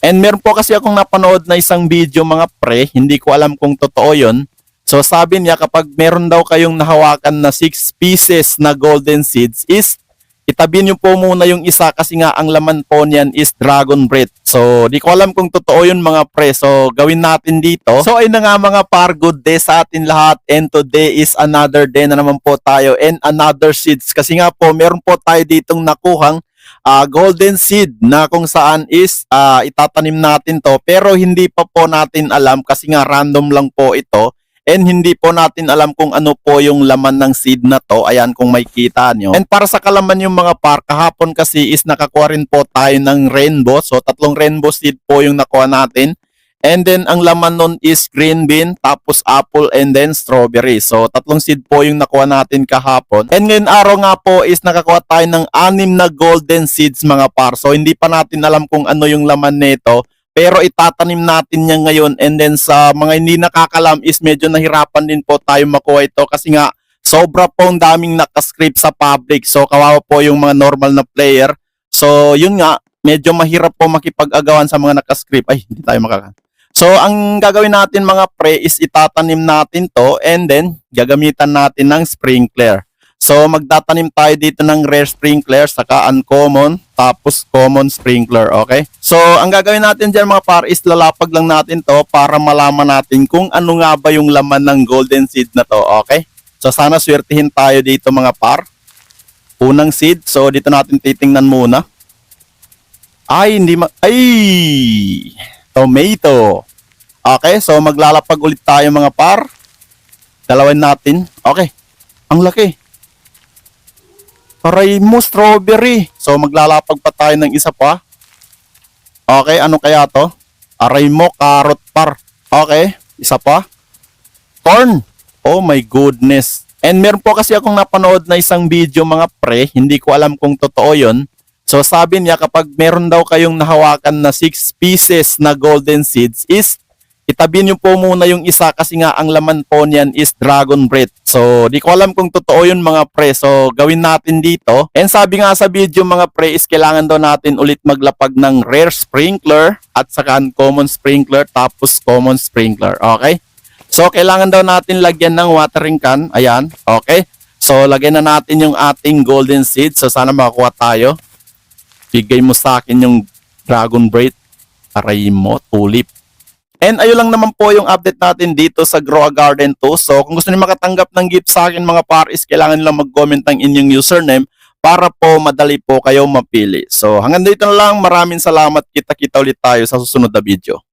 And meron po kasi akong napanood na isang video mga pre, hindi ko alam kung totoo yun. So sabi niya kapag meron daw kayong nahawakan na 6 pieces na golden seeds is itabi niyo po muna yung isa kasi nga ang laman po niyan is dragon breath. So di ko alam kung totoo yun mga pre. So gawin natin dito. So ayun na nga mga par, good day sa atin lahat. And today is another day na naman po tayo and another seeds. Kasi nga po meron po tayo ditong nakuhang golden seed na kung saan is itatanim natin to. Pero hindi pa po natin alam kasi nga random lang po ito. And hindi po natin alam kung ano po yung laman ng seed na to. Ayan kung may kita nyo. And para sa kalaman yung mga par, kahapon kasi is nakakuha rin po tayo ng rainbow. So 3 rainbow seed po yung nakuha natin. And then ang laman nun is green bean, tapos apple, and then strawberry. So 3 seed po yung nakuha natin kahapon. And ngayon araw nga po is nakakuha tayo ng 6 na golden seeds mga par. So hindi pa natin alam kung ano yung laman nito. Pero itatanim natin niya ngayon, and then sa mga hindi nakakalam is medyo nahirapan din po tayo makuha ito kasi nga sobra pong daming nakascript sa public. So kawawa po yung mga normal na player. So yun nga, medyo mahirap po makipag-agawan sa mga nakascript. Ay, hindi tayo So ang gagawin natin mga pre is itatanim natin to, and then gagamitan natin ng sprinkler. So magtatanim tayo dito ng rare sprinkler, saka uncommon, tapos common sprinkler, okay? So ang gagawin natin dyan mga par is lalapag lang natin to para malaman natin kung ano nga ba yung laman ng golden seed na to, okay? So sana swertihin tayo dito mga par. Unang seed, so dito natin titingnan muna. Ay, tomato. Okay, so maglalapag ulit tayo mga par. Dalawin natin, okay. Ang laki. Aray mo, strawberry. So maglalapag pa tayo ng isa pa. Okay, ano kaya to? Aray mo, carrot par. Okay, isa pa. Corn. Oh my goodness. And meron po kasi akong napanood na isang video mga pre, hindi ko alam kung totoo yun. So sabi niya kapag meron daw kayong nahawakan na 6 pieces na golden seeds is itabi niyo po muna yung isa kasi nga ang laman po niyan is dragon breath. So di ko alam kung totoo yun mga pre. So gawin natin dito. And sabi nga sa video mga pre is kailangan daw natin ulit maglapag ng rare sprinkler at saka common sprinkler tapos common sprinkler. Okay? So kailangan daw natin lagyan ng watering can. Ayan. Okay? So lagyan na natin yung ating golden seed. So sana makakuha tayo. Bigay mo sa akin yung dragon breath. Aray mo, tulip. And ayun lang naman po yung update natin dito sa Grow a Garden 2. So kung gusto niyo makatanggap ng gift sa akin mga par is kailangan nilang mag-comment ng inyong username para po madali po kayo mapili. So hanggang dito na lang. Maraming salamat. Kita-kita ulit tayo sa susunod na video.